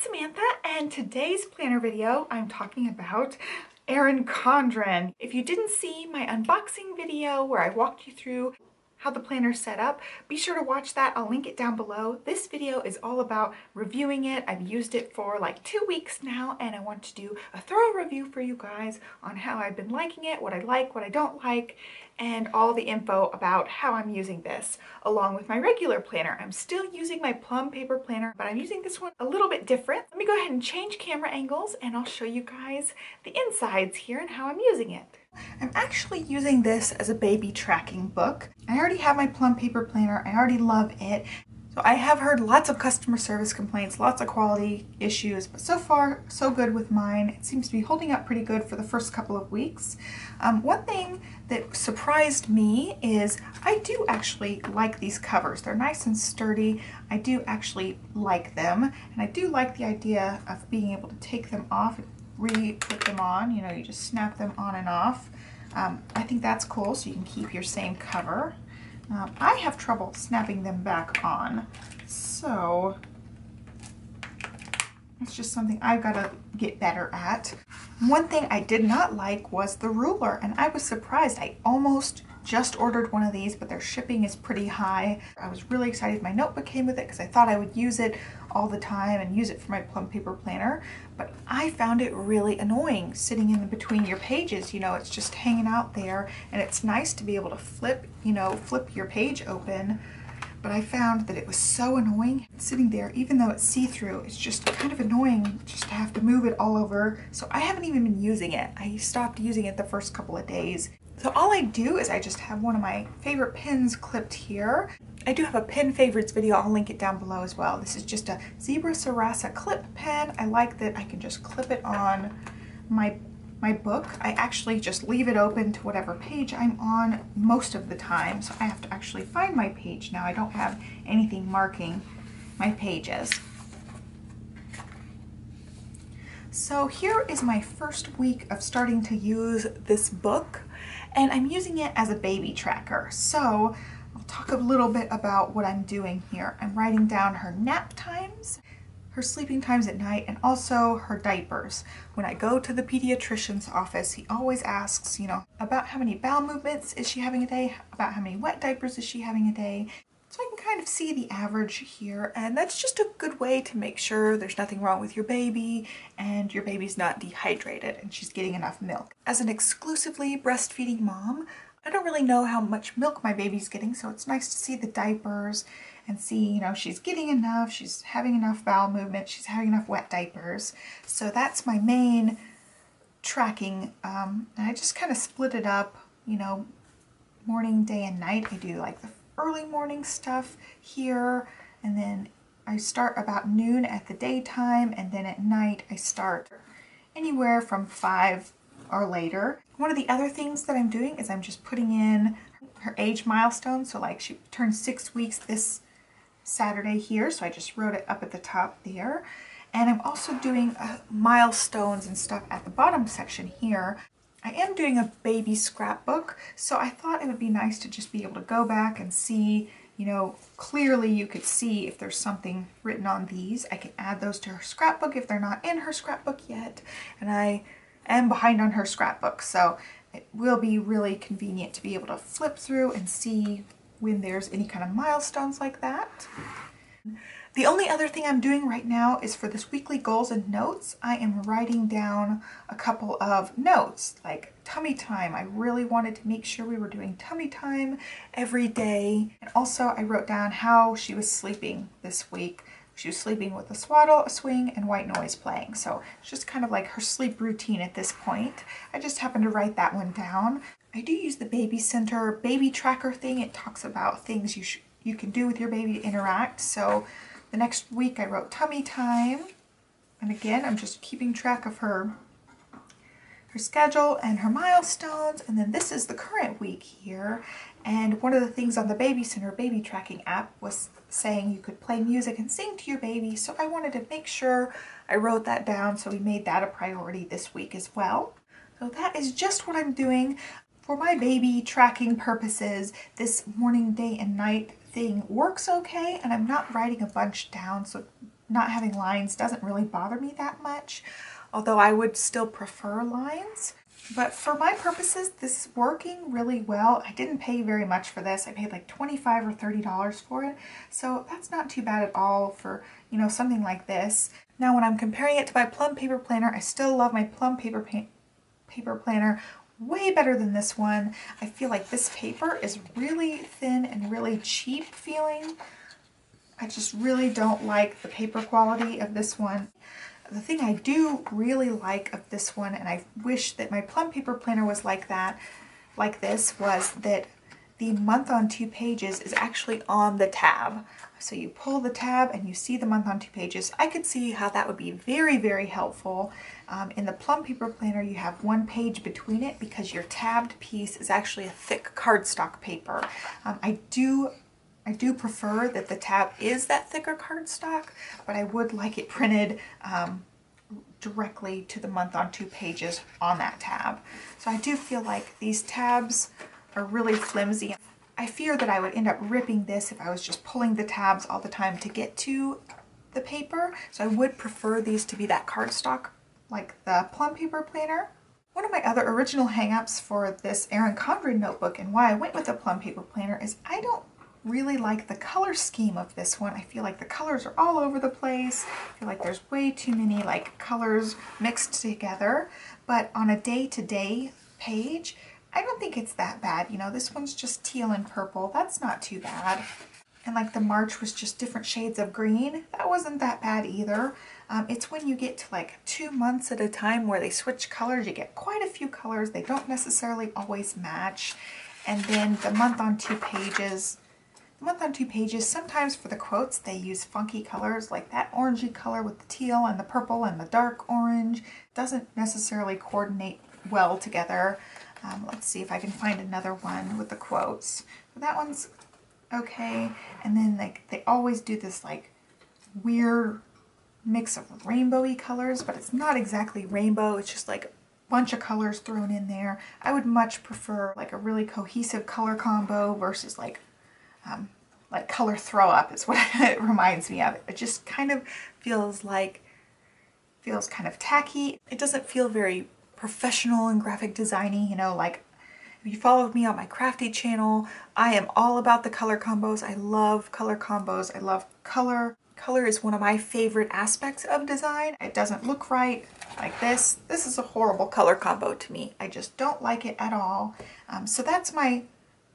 it's Samantha, and today's planner video I'm talking about Erin Condren. If you didn't see my unboxing video where I walked you through how the planner's set up, be sure to watch that. I'll link it down below. This video is all about reviewing it. I've used it for like 2 weeks now, and I want to do a thorough review for you guys on how I've been liking it, what I like, what I don't like, and all the info about how I'm using this along with my regular planner. I'm still using my PLUM paper planner, but I'm using this one a little bit different. Let me go ahead and change camera angles and I'll show you guys the insides here and how I'm using it. I'm actually using this as a baby tracking book. I already have my PLUM paper planner. I already love it. So I have heard lots of customer service complaints, lots of quality issues, but so far so good with mine. It seems to be holding up pretty good for the first couple of weeks. One thing that surprised me is I do actually like these covers. They're nice and sturdy. I do actually like them, and I do like the idea of being able to take them off and re-put them on. You know, you just snap them on and off. I think that's cool, so you can keep your same cover. I have trouble snapping them back on, so it's just something I've got to get better at. One thing I did not like was the ruler, and I was surprised. I almost just ordered one of these, but their shipping is pretty high. I was really excited my notebook came with it because I thought I would use it all the time and use it for my PLUM paper planner, but I found it really annoying sitting in between your pages. You know, it's just hanging out there, and it's nice to be able to flip your page open, but I found that it was so annoying sitting there. Even though it's see-through, it's just kind of annoying just to have to move it all over. So I haven't even been using it. I stopped using it the first couple of days. So all I do is I just have one of my favorite pins clipped here. I do have a pin favorites video. I'll link it down below as well. This is just a Zebra Sarasa clip pen. I like that I can just clip it on my book. I actually just leave it open to whatever page I'm on most of the time. So I have to actually find my page now. I don't have anything marking my pages. So here is my first week of starting to use this book, and I'm using it as a baby tracker. So I'll talk a little bit about what I'm doing here. I'm writing down her nap times, her sleeping times at night, and also her diapers. When I go to the pediatrician's office, he always asks, you know, about how many bowel movements is she having a day, about how many wet diapers is she having a day. So I can kind of see the average here, and that's just a good way to make sure there's nothing wrong with your baby and your baby's not dehydrated and she's getting enough milk. As an exclusively breastfeeding mom, I don't really know how much milk my baby's getting, so it's nice to see the diapers and see, you know, she's getting enough, she's having enough bowel movement, she's having enough wet diapers. So that's my main tracking, and I just kind of split it up, you know, morning, day, and night. I do like the early morning stuff here, and then I start about noon at the daytime, and then at night I start anywhere from 5 or later. One of the other things that I'm doing is I'm just putting in her age milestone. So like she turned 6 weeks this Saturday here, so I just wrote it up at the top there. And I'm also doing milestones and stuff at the bottom section here. I am doing a baby scrapbook, so I thought it would be nice to just be able to go back and see, you know, clearly you could see if there's something written on these. I can add those to her scrapbook if they're not in her scrapbook yet, and I am behind on her scrapbook, so it will be really convenient to be able to flip through and see when there's any kind of milestones like that. The only other thing I'm doing right now is for this weekly goals and notes, I am writing down a couple of notes, like tummy time. I really wanted to make sure we were doing tummy time every day. And also I wrote down how she was sleeping this week. She was sleeping with a swaddle, a swing, and white noise playing. So it's just kind of like her sleep routine at this point. I just happened to write that one down. I do use the Baby Center baby tracker thing. It talks about things you can do with your baby to interact. So the next week I wrote tummy time, and again I'm just keeping track of her schedule and her milestones. And then this is the current week here, and one of the things on the Baby Center baby tracking app was saying you could play music and sing to your baby, so I wanted to make sure I wrote that down, so we made that a priority this week as well. So that is just what I'm doing for my baby tracking purposes. This morning, day, and night thing works okay, and I'm not writing a bunch down, so not having lines doesn't really bother me that much, although I would still prefer lines. But for my purposes, this is working really well. I didn't pay very much for this. I paid like $25 or $30 for it. So that's not too bad at all for, you know, something like this. Now, when I'm comparing it to my PLUM paper planner, I still love my PLUM paper planner way better than this one. I feel like this paper is really thin and really cheap feeling. I just really don't like the paper quality of this one. The thing I do really like of this one, and I wish that my PLUM paper planner was like this, was that the month on 2 pages is actually on the tab. So you pull the tab and you see the month on 2 pages. I could see how that would be very, very helpful. In the PLUM paper planner, you have 1 page between it because your tabbed piece is actually a thick cardstock paper. I do prefer that the tab is that thicker cardstock, but I would like it printed directly to the month on 2 pages on that tab. So I do feel like these tabs are really flimsy. I fear that I would end up ripping this if I was just pulling the tabs all the time to get to the paper. So I would prefer these to be that cardstock like the PLUM paper planner. One of my other original hang-ups for this Erin Condren notebook and why I went with the PLUM paper planner is I don't really like the color scheme of this one. I feel like the colors are all over the place. I feel like there's way too many like colors mixed together, but on a day-to-day page, I don't think it's that bad. You know, this one's just teal and purple. That's not too bad. And like the March was just different shades of green. That wasn't that bad either. It's when you get to like 2 months at a time where they switch colors, you get quite a few colors. They don't necessarily always match. And then the month on 2 pages, sometimes for the quotes, they use funky colors like that orangey color with the teal and the purple and the dark orange. Doesn't necessarily coordinate well together. Let's see if I can find another one with the quotes. That one's okay. And then like they always do this like weird mix of rainbowy colors, but it's not exactly rainbow. It's just like a bunch of colors thrown in there. I would much prefer like a really cohesive color combo versus like color throw up is what it reminds me of. It just kind of feels kind of tacky. It doesn't feel very professional and graphic designy, you know, like if you followed me on my crafty channel, I am all about the color combos. I love color combos. I love color. Color is one of my favorite aspects of design. It doesn't look right like this. This is a horrible color combo to me. I just don't like it at all. So that's my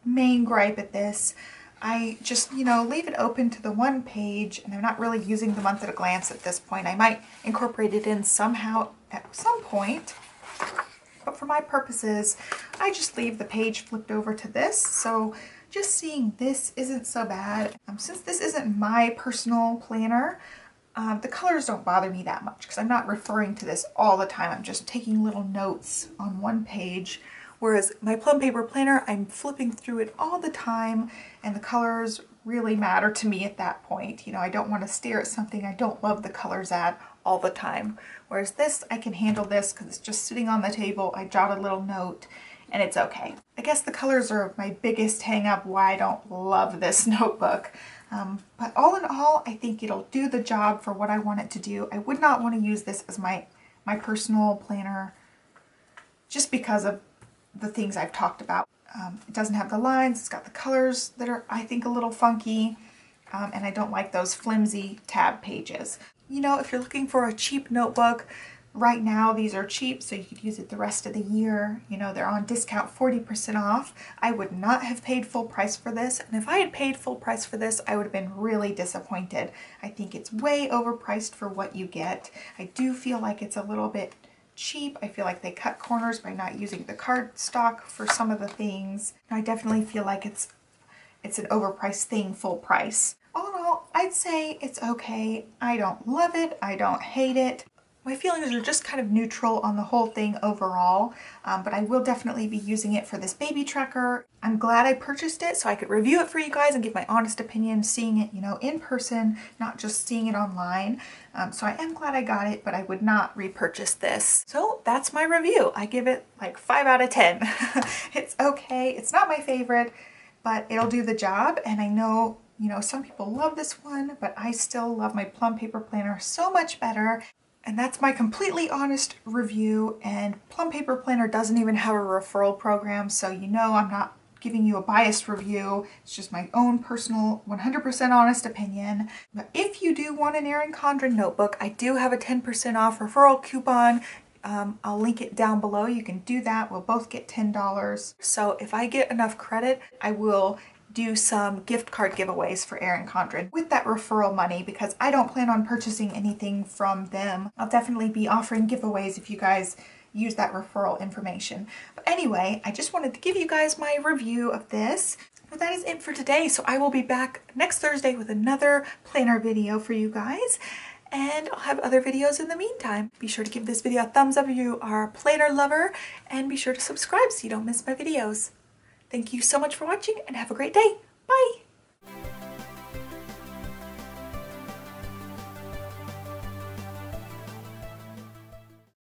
main gripe at this. I just, you know, leave it open to the 1 page, and I'm not really using the month at a glance at this point. I might incorporate it in somehow at some point, but for my purposes, I just leave the page flipped over to this. So just seeing this isn't so bad. Since this isn't my personal planner, the colors don't bother me that much because I'm not referring to this all the time. I'm just taking little notes on 1 page. Whereas my PLUM paper planner, I'm flipping through it all the time, and the colors really matter to me at that point. You know, I don't want to stare at something I don't love the colors at all the time. Whereas this, I can handle this because it's just sitting on the table. I jot a little note and it's okay. I guess the colors are my biggest hang up why I don't love this notebook. But all in all, I think it'll do the job for what I want it to do. I would not want to use this as my personal planner just because of the things I've talked about. It doesn't have the lines, it's got the colors that are, I think, a little funky, and I don't like those flimsy tab pages. You know, if you're looking for a cheap notebook, right now these are cheap, so you could use it the rest of the year. You know, they're on discount 40% off. I would not have paid full price for this, and if I had paid full price for this, I would have been really disappointed. I think it's way overpriced for what you get. I do feel like it's a little bit cheap. I feel like they cut corners by not using the cardstock for some of the things. I definitely feel like it's an overpriced thing full price. All in all, I'd say it's okay. I don't love it. I don't hate it. My feelings are just kind of neutral on the whole thing overall, but I will definitely be using it for this baby tracker. I'm glad I purchased it so I could review it for you guys and give my honest opinion, seeing it, you know, in person, not just seeing it online. So I am glad I got it, but I would not repurchase this. So that's my review. I give it like 5 out of 10. It's okay. It's not my favorite, but it'll do the job, and I know You know, some people love this one, but I still love my PLUM paper planner so much better. And that's my completely honest review. And PLUM paper planner doesn't even have a referral program, so you know I'm not giving you a biased review. It's just my own personal 100% honest opinion. But if you do want an Erin Condren notebook, I do have a 10% off referral coupon. I'll link it down below. You can do that. We'll both get $10. So if I get enough credit, I will do some gift card giveaways for Erin Condren with that referral money, because I don't plan on purchasing anything from them. I'll definitely be offering giveaways if you guys use that referral information. But anyway, I just wanted to give you guys my review of this. But that is it for today. So I will be back next Thursday with another planner video for you guys. And I'll have other videos in the meantime. Be sure to give this video a thumbs up if you are a planner lover, and be sure to subscribe so you don't miss my videos. Thank you so much for watching, and have a great day. Bye!